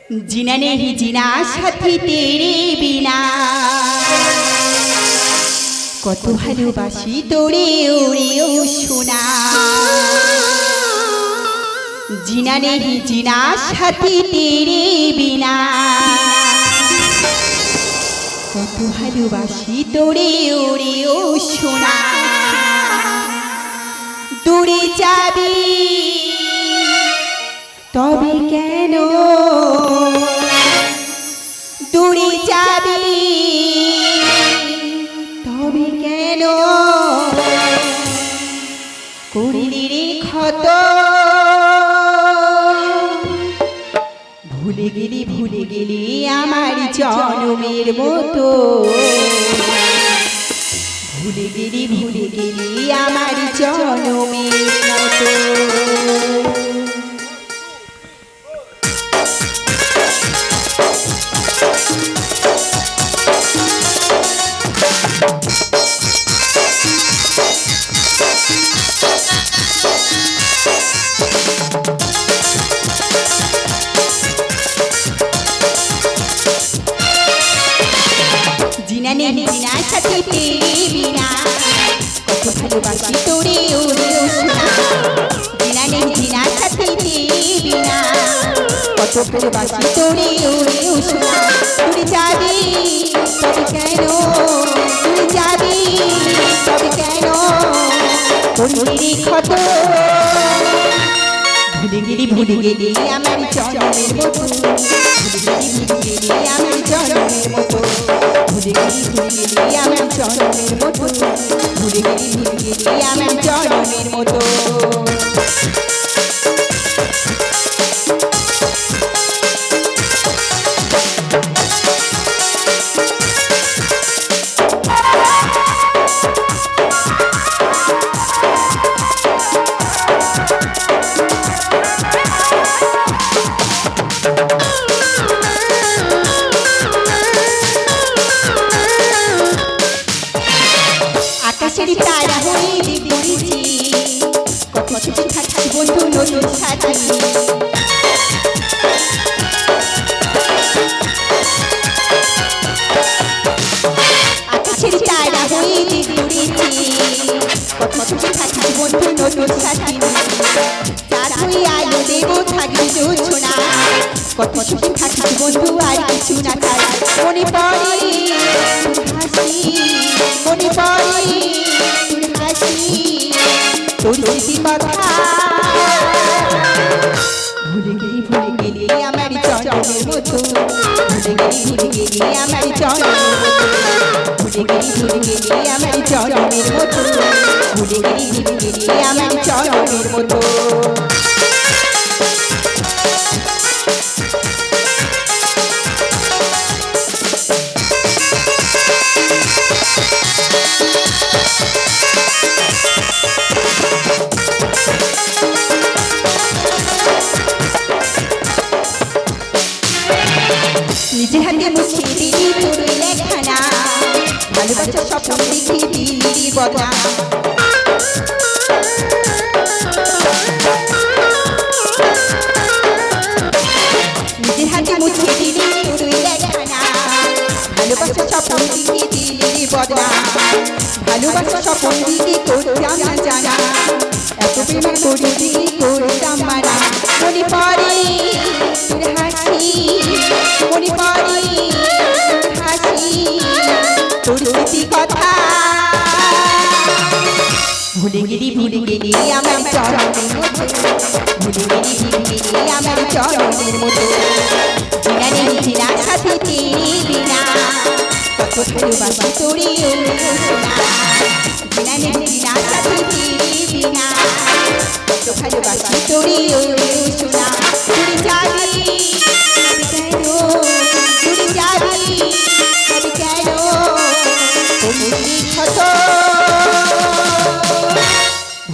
जीना नहीं जीना साथी तेरे बिना কত ভালোবাসি তোরে ওরে ও সোনা जीना नहीं जीना साथी तेरे बिना কত ভালোবাসি তোরে ওরে ও সোনা দূরে যাবি তবে কেন দূরে যাবি তবে কেন করিলি রে ক্ষত ভুলে গেলি আমার জনমের মতো ভুলে গেলি আমার জনমের মতো जीना नहीं जीना साथी तेरे बिना কত ভালোবাসি তোরে ওরে ও সোনা जीना नहीं जीना साथी तेरे बिना কত ভালোবাসি তোরে ওরে ও সোনা দূরে যাবি তবে কেন দূরে যাবি তবে কেন করিলি ক্ষত ভুলে গেলি আমার জনমের মতো ভুলে গেলি আমার জনমের মতো ভুলে গেলি আমার জনমের মতো ভুলে গেলি আমার জনমের মতো আকাশের তারা হয়ে দেখেছি কত ছুটি থাকি বন্ধু নতুন সাথী আকাশের তারা হয়ে দেখেছি কত ছুটি থাকি বন্ধু নতুন সাথী তার হয়ে আলো দেব থাকবে জোছনা কত ছুটি থাকি বন্ধু আর কিছু না তাই মনে পড়ে হাসি মনে পড়ে তোর হাসি তোর স্মৃতি কথা ভুলে গেলি আমার জনমের মতো ভুলে গেলি আমার জনমের মতো ভুলে গেলি আমার জনমের মতো ভুলে গেলি আমার জনমের মতো নিজের হাতে মুছে দিলি তোর লেখানা ভালোবাসার স্বপ্ন দেখে দিলি বদনা নিজের হাতে মুছে দিলি তোর লেখানা ভালোবাসার স্বপ্ন দেখে দিলি বদনা ভালোবাসার স্বপ্ন দেখে করতাম না জানা এত প্রেম করে দিলি করতাম মানা মনে পড়ে তোর হাসি মনে পড়ে হাসি তোর স্মৃতি কথা ভুলে গেলি আমার জনমের মতো ভুলে গেলি আমার জনমের মতো जीना नहीं जीना साथी तेरे बिना কত ভালোবাসি তোরে ওরে ও সোনা जीना नहीं जीना साथी तेरे बिना কত ভালোবাসি তোরে ওরে ও সোনা দূরে যাবি তবে কেন দূরে যাবি তবে কেন করিলি ক্ষত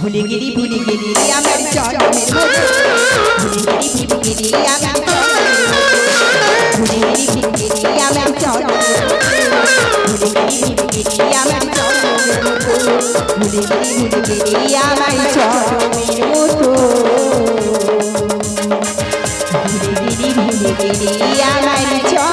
ভুলে গেলি আমার জনমের মতো ভুলে গেলি আমার জনমের মতো ভুলে গেলি আমার জনমের মতো ভুলে গেলি আমার জনমের মতো ভুলে গেলি আমার জনমের মতো ভুলে গেলি আমার